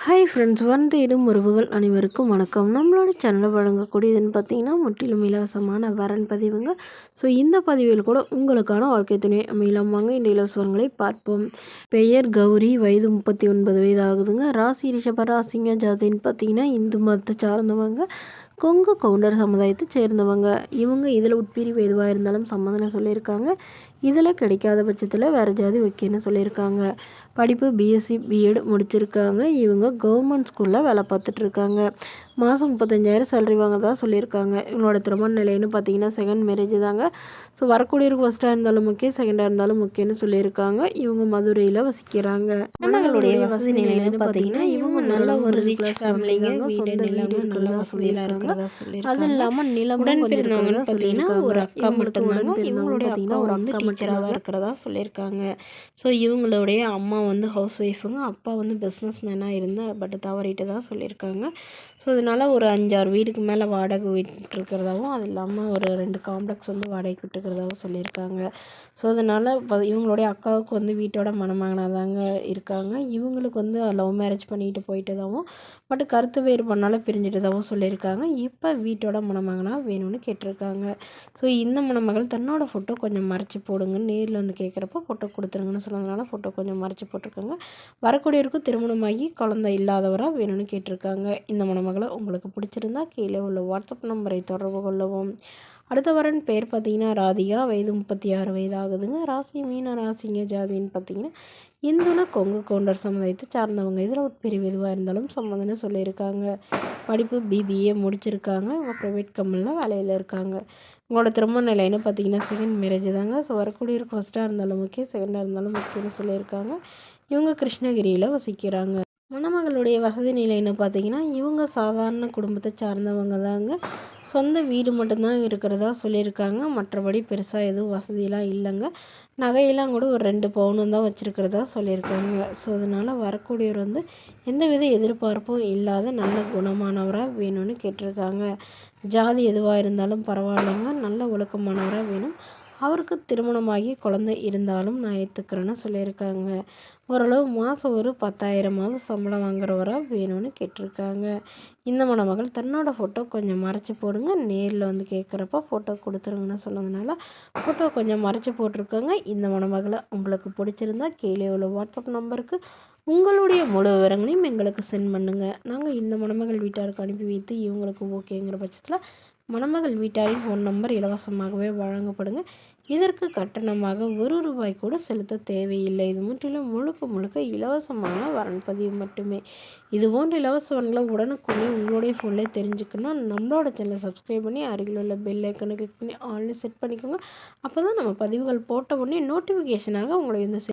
Hi friends, தேடும் உறவுகள் அனைவருக்கும் வணக்கம். நம்மளோட சேனலில் வழங்கக்கூடியதுன்னு பார்த்தீங்கன்னா முற்றிலும் இலவசமான வரன் பதிவுங்க. ஸோ இந்த பதிவில் கூட உங்களுக்கான வாழ்க்கை துணை அமையலாம். வாங்க இந்த இலவசங்களை பார்ப்போம். பெயர் கௌரி, வயது 39 வயது ஆகுதுங்க. ராசி ரிஷப ராசிங்க. ஜாதின்னு பார்த்தீங்கன்னா இந்து மதத்தை சார்ந்தவங்க, கொங்கு கவுண்டர் சமுதாயத்தை சேர்ந்தவங்க. இவங்க இதில் உட்பிரிவு எதுவாக இருந்தாலும் சம்மதம் சொல்லியிருக்காங்க. இதில் கிடைக்காத பட்சத்தில் வேறு ஜாதி வைக்கணும்னு சொல்லியிருக்காங்க. படிப்பு பிஎஸ்சி பிஎட் முடிச்சிருக்காங்க. இவங்க கவர்மெண்ட் ஸ்கூலில் வேலை பார்த்துட்ருக்காங்க. மாதம் 35,000 சேலரி வாங்கதா சொல்லியிருக்காங்க. இவங்களோட திருமண நிலைன்னு பார்த்தீங்கன்னா செகண்ட் மேரேஜ் தாங்க. ஸோ வரக்கூடியவருக்கு ஃபஸ்ட்டாக இருந்தாலும் ஓகே, செகண்டாக இருந்தாலும் ஓகேன்னு சொல்லியிருக்காங்க. இவங்க மதுரையில் வசிக்கிறாங்க. நம்மளுடைய வசதி நிலைன்னு பார்த்தீங்கன்னா இவங்க நல்ல ஒரு ரிச் ஃபேமிலிங்க. சொந்த வீடு நல்ல வசதியெல்லாம் இருக்கிறதா சொல்லியிருக்காங்க. அது இல்லாமல் நிலமும் பிறந்தவங்கன்னு பார்த்தீங்கன்னா ஒரு அக்கா மட்டும்தாங்க. இவங்களுடைய அக்கா ஒரு டீச்சராக தான் இருக்கிறதா சொல்லியிருக்காங்க. ஸோ இவங்களுடைய அம்மா வந்து ஹவுஸ் ஒய்ஃபுங்க, அப்பா வந்து பிஸ்னஸ் மேனாக இருந்தால் பட் தவறிட்டு தான் சொல்லியிருக்காங்க. ஸோ அதனால் ஒரு 5-6 வீடுக்கு மேலே வாடகை விட்டுருக்கிறதாவும், அது இல்லாமல் ஒரு 2 காம்ப்ளெக்ஸ் வந்து வாடகைக்கு விட்டுருக்கிறதாவும் சொல்லியிருக்காங்க. ஸோ அதனால் இவங்களுடைய அக்காவுக்கு வந்து வீட்டோட மணமகனாக தாங்க இருக்காங்க. இவங்களுக்கு வந்து லவ் மேரேஜ் பண்ணிட்டு போயிட்டதாகவும் பட் கருத்து வேறுபாடுனால பிரிஞ்சிட்டதாகவும் சொல்லியிருக்காங்க. இப்போ வீட்டோட மணமகனாக வேணும்னு கேட்டிருக்காங்க. ஸோ இந்த மணமகள் தன்னோட ஃபோட்டோ கொஞ்சம் மறைச்சி போடுங்கன்னு நேரில் வந்து கேட்குறப்ப ஃபோட்டோ கொடுத்துருங்கன்னு சொன்னதுனால ஃபோட்டோ கொஞ்சம் மறைச்சி போட்டிருக்காங்க. வரக்கூடியவருக்கும் திருமணமாகி குழந்தை இல்லாதவராக வேணும்னு கேட்டிருக்காங்க. இந்த மணமகளை உங்களுக்கு பிடிச்சிருந்தா கீழே உள்ள வாட்ஸ்அப் நம்பரை தொடர்பு கொள்ளவும். அடுத்த வரன் பேர் பார்த்தீங்கன்னா ராதிகா, வயது 36 வயது ஆகுதுங்க. ராசி மீன ராசிங்க. ஜாதின்னு பார்த்தீங்கன்னா இந்துல கொங்கு கவுண்டர் சமுதாயத்தை சார்ந்தவங்க. இதில் உட்பிரிவு எதுவாக இருந்தாலும் சம்மந்தம்னு சொல்லியிருக்காங்க. படிப்பு பிபிஏ முடிச்சிருக்காங்க. இவங்க ப்ரைவேட் கம்பெனியில் வேலையில் இருக்காங்க. உங்களோட திருமண நிலைன்னு பார்த்தீங்கன்னா செகண்ட் மேரேஜ் தாங்க. ஸோ வரக்கூடியவருக்கு ஃபஸ்ட்டாக இருந்தாலும் ஓகே, செகண்டாக இருந்தாலும் ஓகேன்னு சொல்லியிருக்காங்க. இவங்க கிருஷ்ணகிரியில் வசிக்கிறாங்க. மணமகளுடைய வசதி நிலைன்னு பார்த்தீங்கன்னா இவங்க சாதாரண குடும்பத்தை சார்ந்தவங்க தாங்க. சொந்த வீடு மட்டும்தான் இருக்கிறதா சொல்லியிருக்காங்க. மற்றபடி பெருசாக எதுவும் வசதியெலாம் இல்லைங்க. நகையெல்லாம் கூட ஒரு 2 பவுனு தான் வச்சுருக்கிறதா சொல்லியிருக்காங்க. ஸோ அதனால் வரக்கூடியவர் வந்து எந்தவித எதிர்பார்ப்பும் இல்லாத நல்ல குணமானவராக வேணும்னு கேட்டிருக்காங்க. ஜாதி எதுவாக இருந்தாலும் பரவாயில்லைங்க, நல்ல ஒழுக்கமானவராக வேணும். அவருக்கு திருமணமாகி குழந்தை இருந்தாலும் நான் ஏற்றுக்கிறேன்னு சொல்லியிருக்காங்க. ஓரளவு மாதம் ஒரு 10,000 சம்பளம் வாங்குறவராக வேணும்னு கேட்டிருக்காங்க. இந்த மணமகள் தன்னோட ஃபோட்டோ கொஞ்சம் மறைச்சி போடுங்க, நேரில் வந்து கேட்குறப்ப ஃபோட்டோ கொடுத்துருங்கன்னு சொன்னதுனால ஃபோட்டோ கொஞ்சம் மறைச்சி போட்டிருக்காங்க. இந்த மணமகளை உங்களுக்கு பிடிச்சிருந்தா கீழே உள்ள வாட்ஸ்அப் நம்பருக்கு உங்களுடைய முழு விவரங்களையும் எங்களுக்கு சென்ட் பண்ணுங்கள். நாங்கள் இந்த மணமகள் வீட்டாருக்கு அனுப்பி வைத்து இவங்களுக்கு ஓகேங்கிற பட்சத்தில் மணமகள் வீட்டாரின் ஃபோன் நம்பர் இலவசமாகவே வழங்கப்படுங்க. இதற்கு கட்டணமாக ₹1 கூட செலுத்த தேவையில்லை. இது முற்றிலும் முழுக்க இலவசமான வரன் பதிவு மட்டுமே. இது போன்ற இலவச வரன்களை உடனுக்குடனே உங்களுடைய ஃபோன்லேயே தெரிஞ்சுக்கணும். நம்மளோட சேனலை சப்ஸ்கிரைப் பண்ணி அருகில் உள்ள பெல் ஐக்கனை கிளிக் பண்ணி ஆன்லைன் செட் பண்ணிக்கோங்க. அப்போ தான் நம்ம பதிவுகள் போட்ட உடனே நோட்டிஃபிகேஷனாக உங்களை வந்து